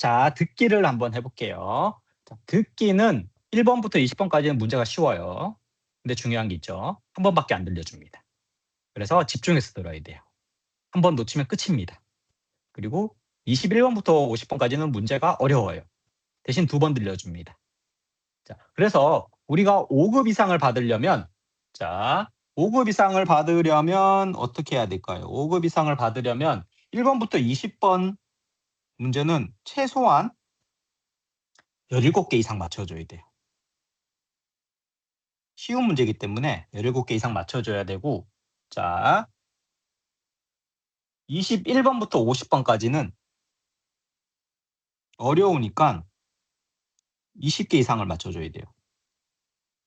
자, 듣기를 한번 해볼게요. 자, 듣기는 1번부터 20번까지는 문제가 쉬워요. 근데 중요한 게 있죠. 한 번밖에 안 들려줍니다. 그래서 집중해서 들어야 돼요. 한 번 놓치면 끝입니다. 그리고 21번부터 50번까지는 문제가 어려워요. 대신 2번 들려줍니다. 자, 그래서 우리가 5급 이상을 받으려면, 자, 5급 이상을 받으려면 어떻게 해야 될까요? 5급 이상을 받으려면 1번부터 20번 문제는 최소한 17개 이상 맞춰줘야 돼요. 쉬운 문제이기 때문에 17개 이상 맞춰줘야 되고, 자, 21번부터 50번까지는 어려우니까 20개 이상을 맞춰줘야 돼요.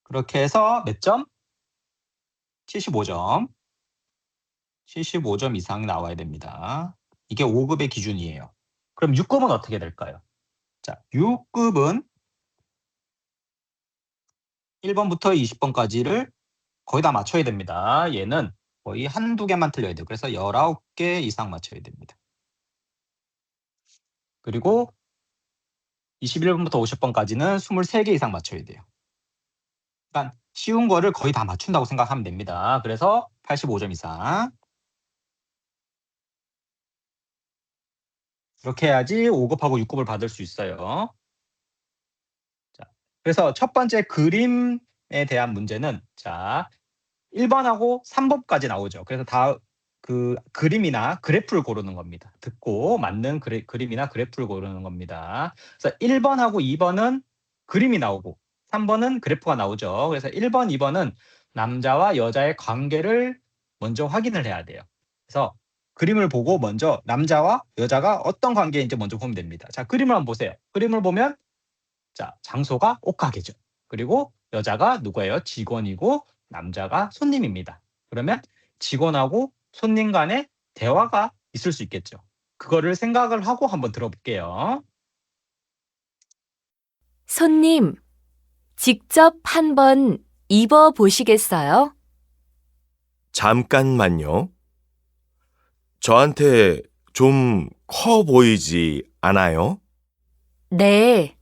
그렇게 해서 몇 점? 75점. 75점 이상 나와야 됩니다. 이게 5급의 기준이에요. 그럼 6급은 어떻게 될까요? 자, 6급은 1번부터 20번까지를 거의 다 맞춰야 됩니다. 얘는 거의 한두 개만 틀려야 돼요. 그래서 19개 이상 맞춰야 됩니다. 그리고 21번부터 50번까지는 23개 이상 맞춰야 돼요. 그러니까 쉬운 거를 거의 다 맞춘다고 생각하면 됩니다. 그래서 85점 이상. 이렇게 해야지 5급하고 6급을 받을 수 있어요. 자, 그래서 첫 번째 그림에 대한 문제는, 자, 1번하고 3번까지 나오죠. 그래서 다 그 그림이나 그래프를 고르는 겁니다. 듣고 맞는 그림이나 그래프를 고르는 겁니다. 그래서 1번하고 2번은 그림이 나오고 3번은 그래프가 나오죠. 그래서 1번, 2번은 남자와 여자의 관계를 먼저 확인을 해야 돼요. 그래서 그림을 보고 먼저 남자와 여자가 어떤 관계인지 먼저 보면 됩니다. 자, 그림을 한번 보세요. 그림을 보면, 자, 장소가 옷가게죠. 그리고 여자가 누구예요? 직원이고 남자가 손님입니다. 그러면 직원하고 손님 간의 대화가 있을 수 있겠죠. 그거를 생각을 하고 한번 들어볼게요. 손님, 직접 한번 입어 보시겠어요? 잠깐만요. 저한테 좀 커 보이지 않아요? 네.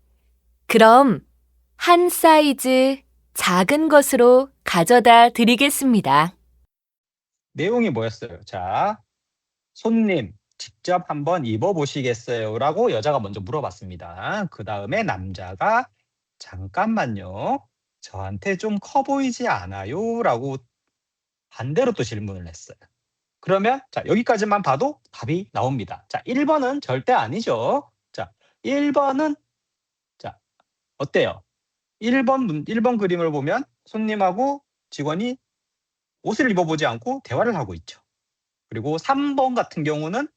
그럼 한 사이즈 작은 것으로 가져다 드리겠습니다. 내용이 뭐였어요? 자, 손님, 직접 한번 입어보시겠어요? 라고 여자가 먼저 물어봤습니다. 그 다음에 남자가 잠깐만요. 저한테 좀 커 보이지 않아요? 라고 반대로 또 질문을 했어요. 그러면 자, 여기까지만 봐도 답이 나옵니다. 자, 1번은 절대 아니죠. 자, 1번은 자, 어때요? 1번 그림을 보면 손님하고 직원이 옷을 입어보지 않고 대화를 하고 있죠. 그리고 3번 같은 경우는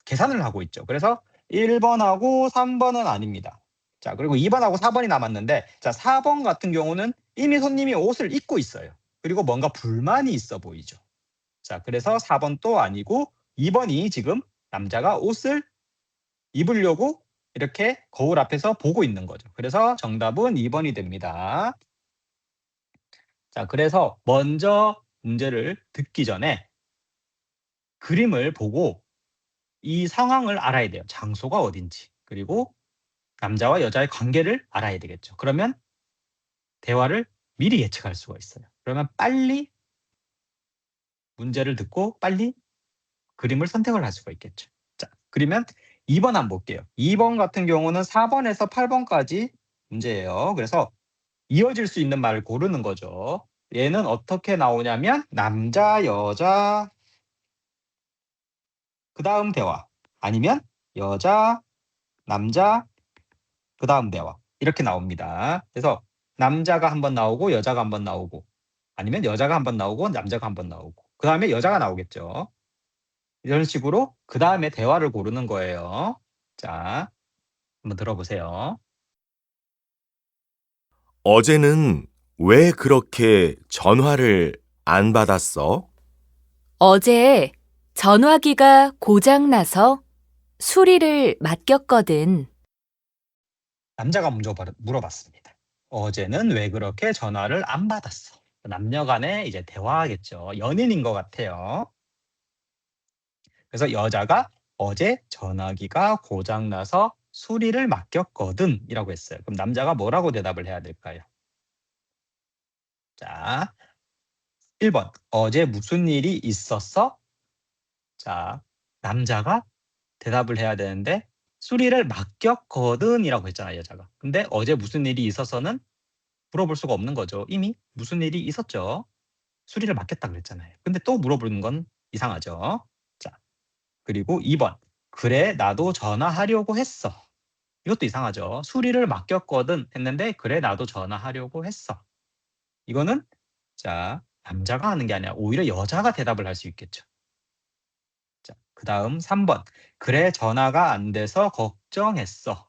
계산을 하고 있죠. 그래서 1번하고 3번은 아닙니다. 자, 그리고 2번하고 4번이 남았는데, 자, 4번 같은 경우는 이미 손님이 옷을 입고 있어요. 그리고 뭔가 불만이 있어 보이죠. 자, 그래서 4번 또 아니고 2번이 지금 남자가 옷을 입으려고 이렇게 거울 앞에서 보고 있는 거죠. 그래서 정답은 2번이 됩니다. 자, 그래서 먼저 문제를 듣기 전에 그림을 보고 이 상황을 알아야 돼요. 장소가 어딘지. 그리고 남자와 여자의 관계를 알아야 되겠죠. 그러면 대화를 미리 예측할 수가 있어요. 그러면 빨리 문제를 듣고 빨리 그림을 선택을 할 수가 있겠죠. 자, 그러면 2번 한번 볼게요. 2번 같은 경우는 4번에서 8번까지 문제예요. 그래서 이어질 수 있는 말을 고르는 거죠. 얘는 어떻게 나오냐면 남자, 여자, 그 다음 대화. 아니면 여자, 남자, 그 다음 대화. 이렇게 나옵니다. 그래서 남자가 한번 나오고 여자가 한번 나오고 아니면 여자가 한번 나오고 남자가 한번 나오고 그 다음에 여자가 나오겠죠. 이런 식으로 그 다음에 대화를 고르는 거예요. 자, 한번 들어보세요. 어제는 왜 그렇게 전화를 안 받았어? 어제 전화기가 고장나서 수리를 맡겼거든. 남자가 먼저 물어봤습니다. 어제는 왜 그렇게 전화를 안 받았어? 남녀 간에 이제 대화하겠죠. 연인인 것 같아요. 그래서 여자가 어제 전화기가 고장나서 수리를 맡겼거든 이라고 했어요. 그럼 남자가 뭐라고 대답을 해야 될까요? 자, 1번. 어제 무슨 일이 있었어? 자, 남자가 대답을 해야 되는데 수리를 맡겼거든 이라고 했잖아요, 여자가. 근데 어제 무슨 일이 있어서는 물어볼 수가 없는 거죠. 이미 무슨 일이 있었죠. 수리를 맡겼다 그랬잖아요. 근데 또 물어보는 건 이상하죠. 자, 그리고 2번. 그래, 나도 전화하려고 했어. 이것도 이상하죠. 수리를 맡겼거든 했는데 그래, 나도 전화하려고 했어. 이거는 자, 남자가 하는 게 아니라 오히려 여자가 대답을 할 수 있겠죠. 자, 그다음 3번. 그래, 전화가 안 돼서 걱정했어.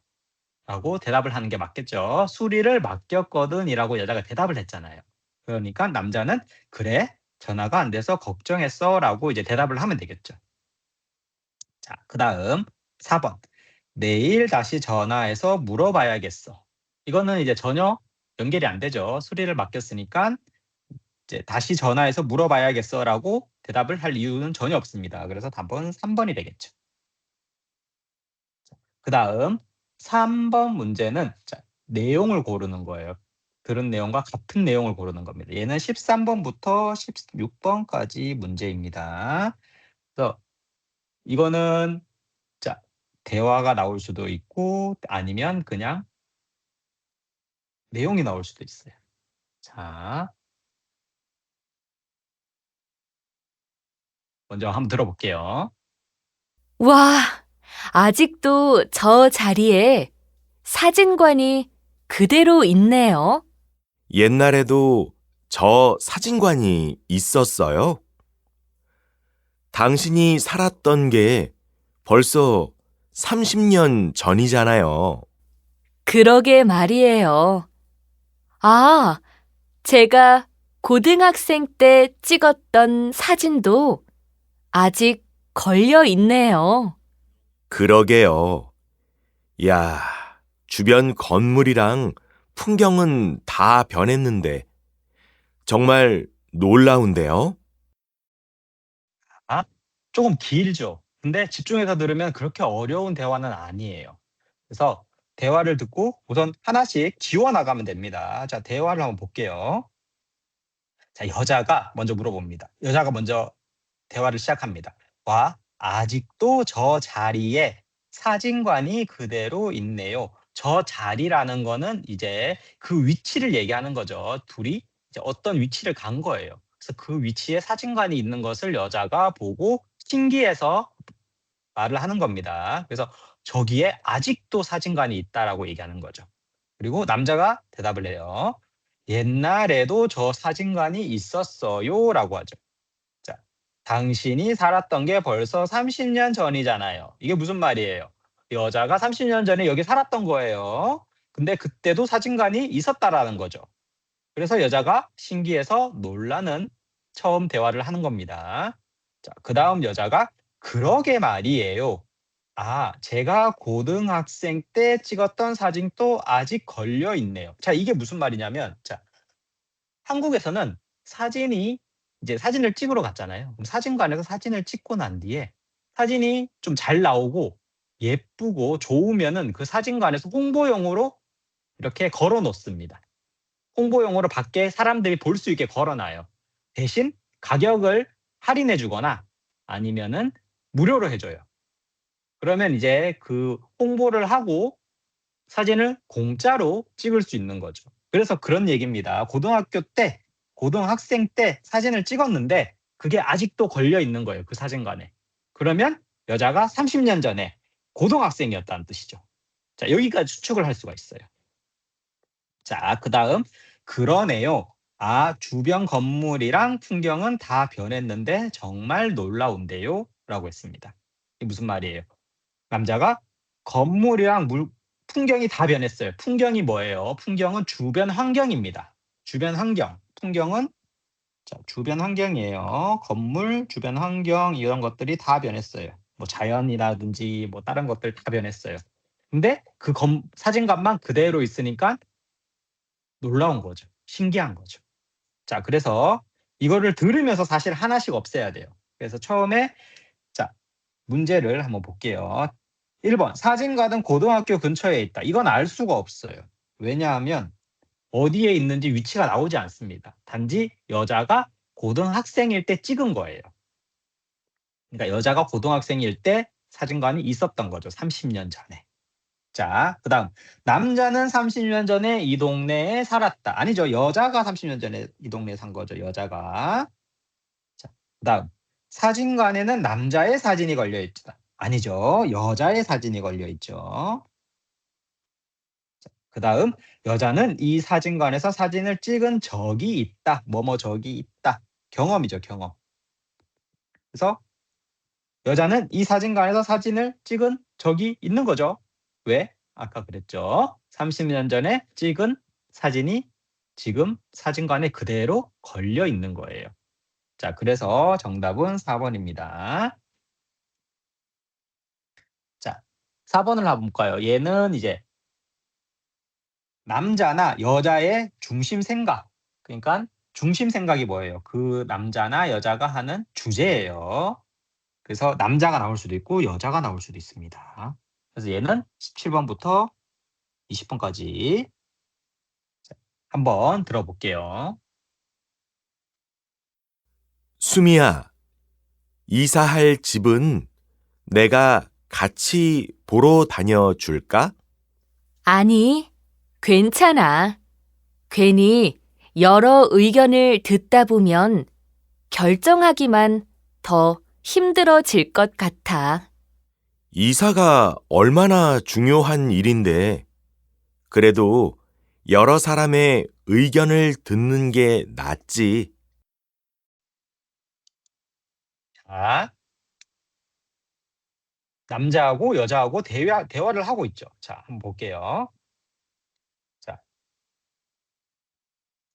라고 대답을 하는 게 맞겠죠. 수리를 맡겼거든 이라고 여자가 대답을 했잖아요. 그러니까 남자는 그래, 전화가 안 돼서 걱정했어 라고 이제 대답을 하면 되겠죠. 자, 그다음 4번. 내일 다시 전화해서 물어봐야겠어. 이거는 이제 전혀 연결이 안 되죠. 수리를 맡겼으니까 이제 다시 전화해서 물어봐야겠어라고 대답을 할 이유는 전혀 없습니다. 그래서 답은 3번이 되겠죠. 그다음 3번 문제는 자, 내용을 고르는 거예요. 들은 내용과 같은 내용을 고르는 겁니다. 얘는 13번부터 16번까지 문제입니다. 그래서 이거는 자, 대화가 나올 수도 있고 아니면 그냥 내용이 나올 수도 있어요. 자, 먼저 한번 들어볼게요. 와, 아직도 저 자리에 사진관이 그대로 있네요. 옛날에도 저 사진관이 있었어요? 당신이 살았던 게 벌써 30년 전이잖아요. 그러게 말이에요. 아, 제가 고등학생 때 찍었던 사진도 아직 걸려 있네요. 그러게요. 야, 주변 건물이랑 풍경은 다 변했는데 정말 놀라운데요? 아, 조금 길죠. 근데 집중해서 들으면 그렇게 어려운 대화는 아니에요. 그래서 대화를 듣고 우선 하나씩 지워 나가면 됩니다. 자, 대화를 한번 볼게요. 자, 여자가 먼저 물어봅니다. 여자가 먼저 대화를 시작합니다. 와, 아직도 저 자리에 사진관이 그대로 있네요. 저 자리라는 거는 이제 그 위치를 얘기하는 거죠. 둘이 이제 어떤 위치를 간 거예요. 그래서 그 위치에 사진관이 있는 것을 여자가 보고 신기해서 말을 하는 겁니다. 그래서 저기에 아직도 사진관이 있다라고 얘기하는 거죠. 그리고 남자가 대답을 해요. 옛날에도 저 사진관이 있었어요라고 하죠. 자, 당신이 살았던 게 벌써 30년 전이잖아요. 이게 무슨 말이에요? 여자가 30년 전에 여기 살았던 거예요. 근데 그때도 사진관이 있었다라는 거죠. 그래서 여자가 신기해서 놀라는 처음 대화를 하는 겁니다. 자, 그다음 여자가 그러게 말이에요. 아, 제가 고등학생 때 찍었던 사진도 아직 걸려 있네요. 자, 이게 무슨 말이냐면 자, 한국에서는 사진이 이제 사진을 찍으러 갔잖아요. 그럼 사진관에서 사진을 찍고 난 뒤에 사진이 좀 잘 나오고 예쁘고 좋으면은 그 사진관에서 홍보용으로 이렇게 걸어 놓습니다. 홍보용으로 밖에 사람들이 볼 수 있게 걸어 놔요. 대신 가격을 할인해 주거나 아니면은 무료로 해 줘요. 그러면 이제 그 홍보를 하고 사진을 공짜로 찍을 수 있는 거죠. 그래서 그런 얘기입니다. 고등학교 때, 고등학생 때 사진을 찍었는데 그게 아직도 걸려 있는 거예요. 그 사진관에. 그러면 여자가 30년 전에 고등학생이었다는 뜻이죠. 자, 여기까지 추측을 할 수가 있어요. 자, 그다음 그러네요. 아, 주변 건물이랑 풍경은 다 변했는데 정말 놀라운데요. 라고 했습니다. 이게 무슨 말이에요? 남자가 건물이랑 풍경이 다 변했어요. 풍경이 뭐예요? 풍경은 주변 환경입니다. 주변 환경. 풍경은 자, 주변 환경이에요. 건물, 주변 환경 이런 것들이 다 변했어요. 뭐 자연이라든지 뭐 다른 것들 다 변했어요. 근데 그 사진관만 그대로 있으니까 놀라운 거죠. 신기한 거죠. 자, 그래서 이거를 들으면서 사실 하나씩 없애야 돼요. 그래서 처음에 자, 문제를 한번 볼게요. 1번 사진관은 고등학교 근처에 있다. 이건 알 수가 없어요. 왜냐하면 어디에 있는지 위치가 나오지 않습니다. 단지 여자가 고등학생일 때 찍은 거예요. 그러니까 여자가 고등학생일 때 사진관이 있었던 거죠. 30년 전에. 자, 그다음 남자는 30년 전에 이 동네에 살았다. 아니죠. 여자가 30년 전에 이 동네에 산 거죠. 여자가. 자, 그다음 사진관에는 남자의 사진이 걸려 있다. 아니죠. 여자의 사진이 걸려 있죠. 그다음 여자는 이 사진관에서 사진을 찍은 적이 있다. 뭐뭐 적이 있다. 경험이죠, 경험. 그래서 여자는 이 사진관에서 사진을 찍은 적이 있는 거죠. 왜? 아까 그랬죠. 30년 전에 찍은 사진이 지금 사진관에 그대로 걸려 있는 거예요. 자, 그래서 정답은 4번입니다. 자, 4번을 한번 볼까요? 얘는 이제 남자나 여자의 중심 생각. 그러니까 중심 생각이 뭐예요? 그 남자나 여자가 하는 주제예요. 그래서 남자가 나올 수도 있고 여자가 나올 수도 있습니다. 그래서 얘는 17번부터 20번까지 한번 들어볼게요. 수미야, 이사할 집은 내가 같이 보러 다녀줄까? 아니, 괜찮아. 괜히 여러 의견을 듣다 보면 결정하기만 더 힘들어질 것 같아. 이사가 얼마나 중요한 일인데, 그래도 여러 사람의 의견을 듣는 게 낫지. 자, 남자하고 여자하고 대화를 하고 있죠. 자, 한번 볼게요. 자,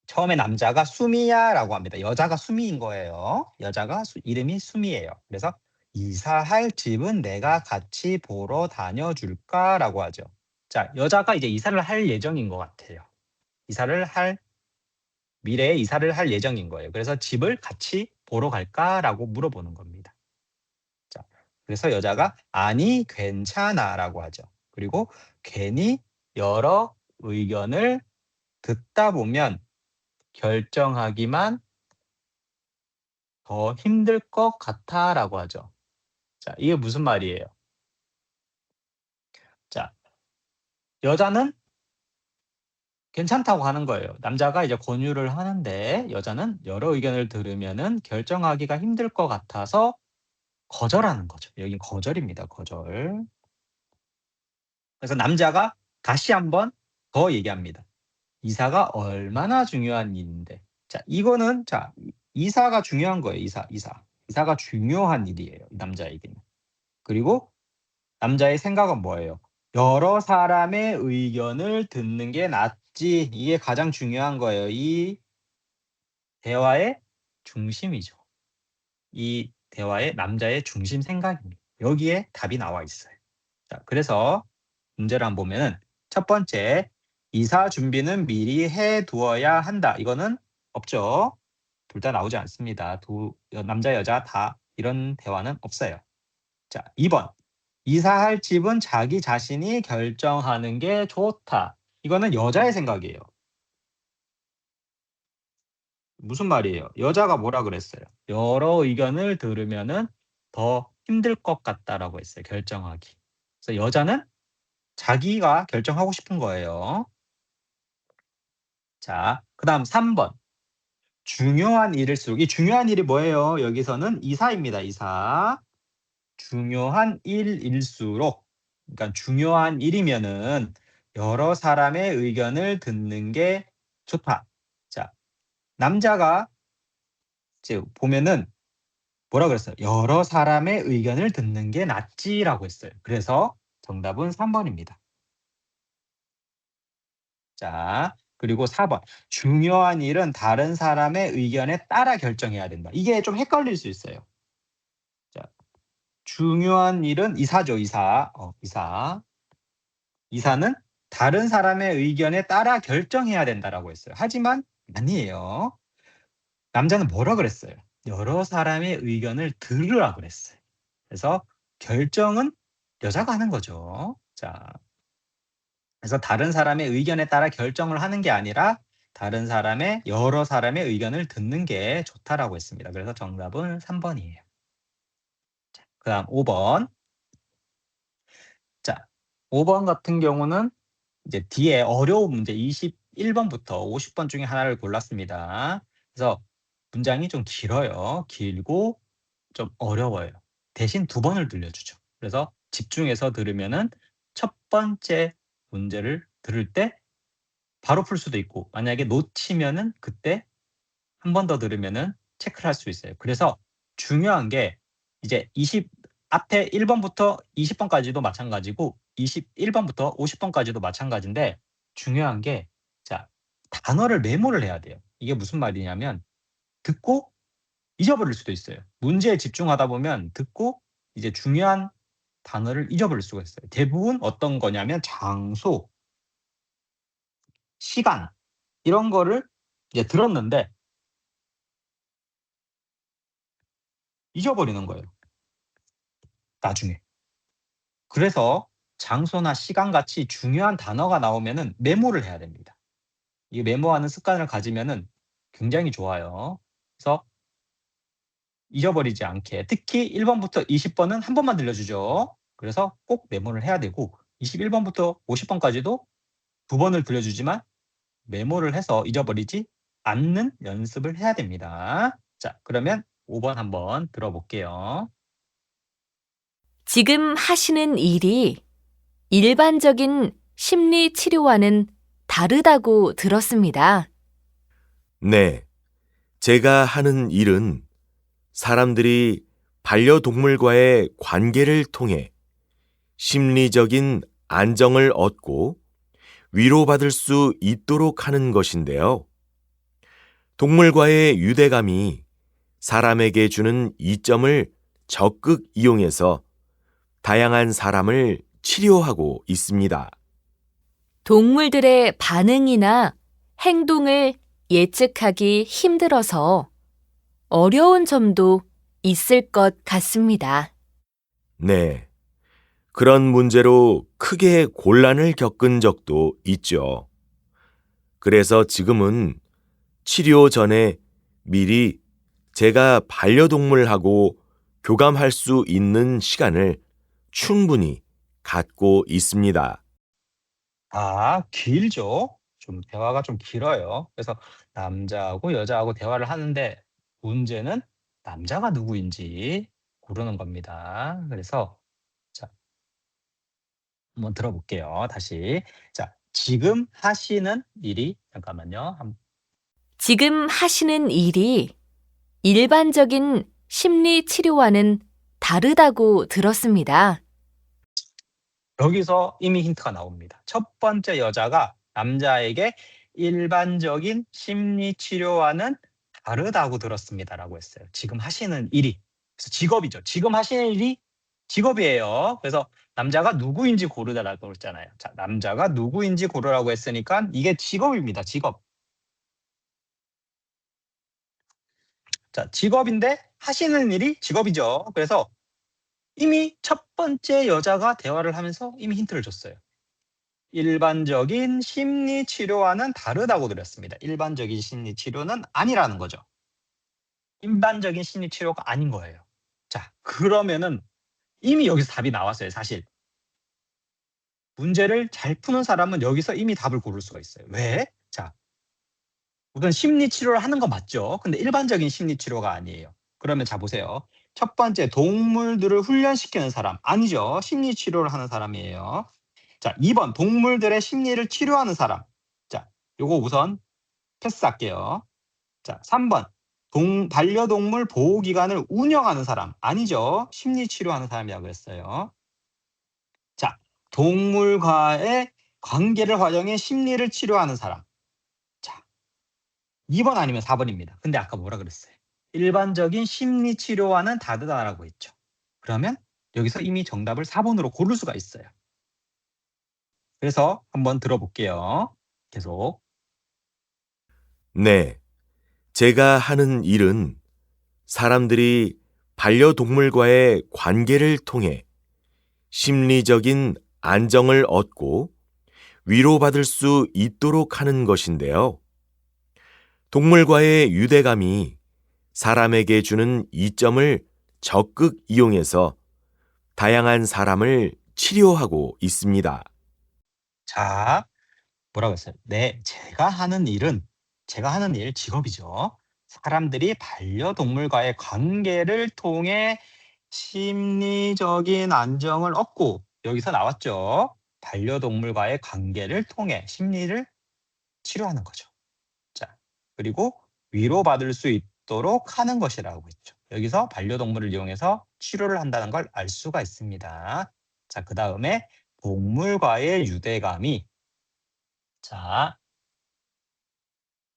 처음에 남자가 수미야라고 합니다. 여자가 수미인 거예요. 여자가 이름이 수미예요. 그래서 이사할 집은 내가 같이 보러 다녀줄까라고 하죠. 자, 여자가 이제 이사를 할 예정인 것 같아요. 미래에 이사를 할 예정인 거예요. 그래서 집을 같이 보러 갈까라고 물어보는 겁니다. 자, 그래서 여자가 아니 괜찮아라고 하죠. 그리고 괜히 여러 의견을 듣다 보면 결정하기만 더 힘들 것 같아라고 하죠. 자, 이게 무슨 말이에요? 자, 여자는 괜찮다고 하는 거예요. 남자가 이제 권유를 하는데 여자는 여러 의견을 들으면은 결정하기가 힘들 것 같아서 거절하는 거죠. 여긴 거절입니다. 거절. 그래서 남자가 다시 한번 더 얘기합니다. 이사가 얼마나 중요한 일인데. 자, 이거는 이사가 중요한 거예요. 이사가 중요한 일이에요. 이 남자에게는. 그리고 남자의 생각은 뭐예요? 여러 사람의 의견을 듣는 게 낫지. 이게 가장 중요한 거예요. 이 대화의 중심이죠. 이 대화의 남자의 중심 생각입니다. 여기에 답이 나와 있어요. 자, 그래서 문제를 한번 보면은 첫 번째, 이사 준비는 미리 해 두어야 한다. 이거는 없죠. 둘 다 나오지 않습니다. 남자, 여자 다 이런 대화는 없어요. 자, 2번. 이사할 집은 자기 자신이 결정하는 게 좋다. 이거는 여자의 생각이에요. 무슨 말이에요? 여자가 뭐라 그랬어요? 여러 의견을 들으면은 더 힘들 것 같다라고 했어요. 결정하기. 그래서 여자는 자기가 결정하고 싶은 거예요. 자, 그다음 3번. 중요한 일일수록 이 중요한 일이 뭐예요? 여기서는 이사입니다. 이사. 중요한 일일수록 그러니까 중요한 일이면은 여러 사람의 의견을 듣는 게 좋다. 자, 남자가 이제 보면은 뭐라 그랬어요? 여러 사람의 의견을 듣는 게 낫지라고 했어요. 그래서 정답은 3번입니다. 자, 그리고 4번. 중요한 일은 다른 사람의 의견에 따라 결정해야 된다. 이게 좀 헷갈릴 수 있어요. 자, 중요한 일은 이사죠, 이사. 이사. 이사는 다른 사람의 의견에 따라 결정해야 된다라고 했어요. 하지만 아니에요. 남자는 뭐라 그랬어요? 여러 사람의 의견을 들으라 그랬어요. 그래서 결정은 여자가 하는 거죠. 자, 그래서 다른 사람의 의견에 따라 결정을 하는 게 아니라 다른 사람의 여러 사람의 의견을 듣는 게 좋다라고 했습니다. 그래서 정답은 3번이에요. 자, 그다음 5번. 자, 5번 같은 경우는 이제 뒤에 어려운 문제 21번부터 50번 중에 하나를 골랐습니다. 그래서 문장이 좀 길어요. 길고 좀 어려워요. 대신 2번을 들려주죠. 그래서 집중해서 들으면은 첫 번째 문제를 들을 때 바로 풀 수도 있고, 만약에 놓치면은 그때 한 번 더 들으면은 체크를 할 수 있어요. 그래서 중요한 게 이제 앞에 1번부터 20번까지도 마찬가지고 21번부터 50번까지도 마찬가지인데, 중요한 게 자, 단어를 메모를 해야 돼요. 이게 무슨 말이냐면 듣고 잊어버릴 수도 있어요. 문제에 집중하다 보면 듣고 이제 중요한 단어를 잊어버릴 수가 있어요. 대부분 어떤 거냐면 장소, 시간 이런 거를 이제 들었는데 잊어버리는 거예요, 나중에. 그래서 장소나 시간 같이 중요한 단어가 나오면은 메모를 해야 됩니다. 이 메모하는 습관을 가지면은 굉장히 좋아요. 그래서 잊어버리지 않게, 특히 1번부터 20번은 한 번만 들려주죠. 그래서 꼭 메모를 해야 되고 21번부터 50번까지도 2번을 들려주지만 메모를 해서 잊어버리지 않는 연습을 해야 됩니다. 자, 그러면 5번 한번 들어볼게요. 지금 하시는 일이 일반적인 심리 치료와는 다르다고 들었습니다. 네, 제가 하는 일은 사람들이 반려동물과의 관계를 통해 심리적인 안정을 얻고 위로받을 수 있도록 하는 것인데요. 동물과의 유대감이 사람에게 주는 이점을 적극 이용해서 다양한 사람을 치료하고 있습니다. 동물들의 반응이나 행동을 예측하기 힘들어서 어려운 점도 있을 것 같습니다. 네, 그런 문제로 크게 곤란을 겪은 적도 있죠. 그래서 지금은 치료 전에 미리 제가 반려동물하고 교감할 수 있는 시간을 충분히 갖고 있습니다. 아, 길죠? 좀 대화가 좀 길어요. 그래서 남자하고 여자하고 대화를 하는데 문제는 남자가 누구인지 고르는 겁니다. 그래서 자, 한번 들어볼게요. 다시. 자, 지금 하시는 일이 잠깐만요. 지금 하시는 일이 일반적인 심리 치료와는 다르다고 들었습니다. 여기서 이미 힌트가 나옵니다. 첫 번째 여자가 남자에게 일반적인 심리 치료와는 다르다고 들었습니다라고 했어요. 지금 하시는 일이. 그래서 직업이죠. 지금 하시는 일이 직업이에요. 그래서 남자가 누구인지 고르다라고 했잖아요. 자, 남자가 누구인지 고르라고 했으니까 이게 직업입니다. 직업. 자, 직업인데 하시는 일이 직업이죠. 그래서 이미 첫 번째 여자가 대화를 하면서 이미 힌트를 줬어요. 일반적인 심리 치료와는 다르다고 드렸습니다. 일반적인 심리 치료는 아니라는 거죠. 일반적인 심리 치료가 아닌 거예요. 자, 그러면은 이미 여기서 답이 나왔어요, 사실. 문제를 잘 푸는 사람은 여기서 이미 답을 고를 수가 있어요. 왜? 자, 우선 심리 치료를 하는 거 맞죠? 근데 일반적인 심리 치료가 아니에요. 그러면 자 보세요. 첫 번째, 동물들을 훈련시키는 사람 아니죠. 심리 치료를 하는 사람이에요. 자, 2번, 동물들의 심리를 치료하는 사람. 자, 요거 우선 패스할게요. 자, 3번, 반려동물 보호기관을 운영하는 사람 아니죠. 심리 치료하는 사람이라고 했어요. 자, 동물과의 관계를 활용해 심리를 치료하는 사람. 자, 2번 아니면 4번입니다. 근데 아까 뭐라 그랬어요? 일반적인 심리 치료와는 다르다라고 했죠. 그러면 여기서 이미 정답을 4번으로 고를 수가 있어요. 그래서 한번 들어볼게요. 계속. 네, 제가 하는 일은 사람들이 반려동물과의 관계를 통해 심리적인 안정을 얻고 위로받을 수 있도록 하는 것인데요. 동물과의 유대감이 사람에게 주는 이점을 적극 이용해서 다양한 사람을 치료하고 있습니다. 자, 뭐라고 했어요? 네, 제가 하는 일, 직업이죠. 사람들이 반려동물과의 관계를 통해 심리적인 안정을 얻고, 여기서 나왔죠. 반려동물과의 관계를 통해 심리를 치료하는 거죠. 자, 그리고 위로받을 수 있도록 하는 것이라고 했죠. 여기서 반려동물을 이용해서 치료를 한다는 걸 알 수가 있습니다. 자, 그 다음에 동물과의 유대감이, 자,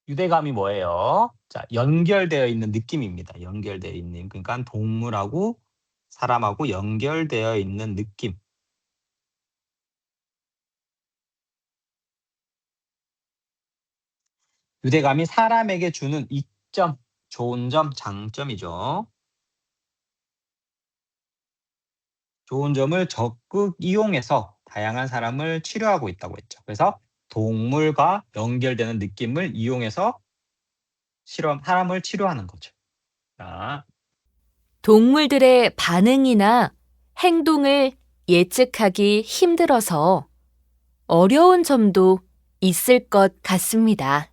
유대감이 뭐예요? 자, 연결되어 있는 느낌입니다. 연결되어 있는, 그러니까 동물하고 사람하고 연결되어 있는 느낌. 유대감이 사람에게 주는 이점, 좋은 점, 장점이죠. 좋은 점을 적극 이용해서 다양한 사람을 치료하고 있다고 했죠. 그래서 동물과 연결되는 느낌을 이용해서 사람을 치료하는 거죠. 자, 동물들의 반응이나 행동을 예측하기 힘들어서 어려운 점도 있을 것 같습니다.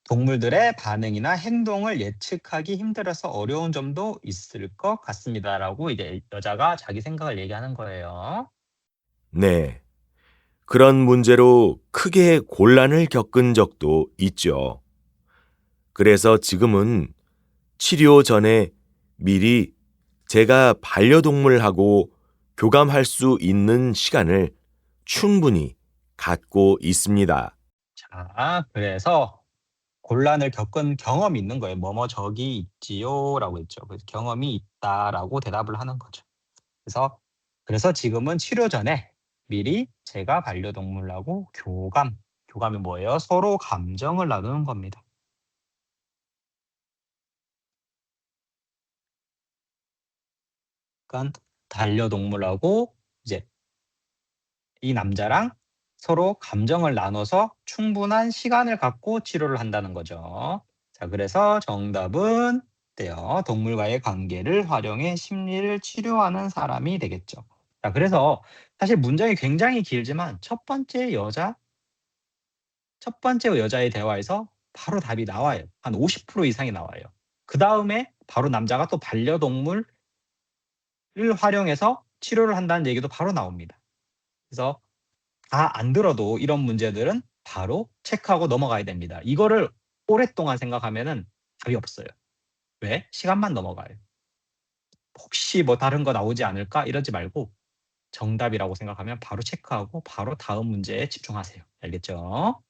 동물들의 반응이나 행동을 예측하기 힘들어서 어려운 점도 있을 것 같습니다라고 이제 여자가 자기 생각을 얘기하는 거예요. 네. 그런 문제로 크게 곤란을 겪은 적도 있죠. 그래서 지금은 치료 전에 미리 제가 반려동물하고 교감할 수 있는 시간을 충분히 갖고 있습니다. 자, 그래서 곤란을 겪은 경험이 있는 거예요. 뭐뭐 저기 있지요라고 했죠. 그래서 경험이 있다라고 대답을 하는 거죠. 그래서 지금은 치료 전에 미리 제가 반려동물하고 교감이 뭐예요? 서로 감정을 나누는 겁니다. 그러니까 반려동물하고 이제 이 남자랑 서로 감정을 나눠서 충분한 시간을 갖고 치료를 한다는 거죠. 자, 그래서 정답은 어때요? 동물과의 관계를 활용해 심리를 치료하는 사람이 되겠죠. 자, 그래서 사실 문장이 굉장히 길지만 첫 번째 여자의 대화에서 바로 답이 나와요. 한 50% 이상이 나와요. 그다음에 바로 남자가 또 반려동물을 활용해서 치료를 한다는 얘기도 바로 나옵니다. 그래서 다 안 들어도 이런 문제들은 바로 체크하고 넘어가야 됩니다. 이거를 오랫동안 생각하면은 답이 없어요. 왜? 시간만 넘어가요. 혹시 뭐 다른 거 나오지 않을까 이러지 말고 정답이라고 생각하면 바로 체크하고 바로 다음 문제에 집중하세요. 알겠죠?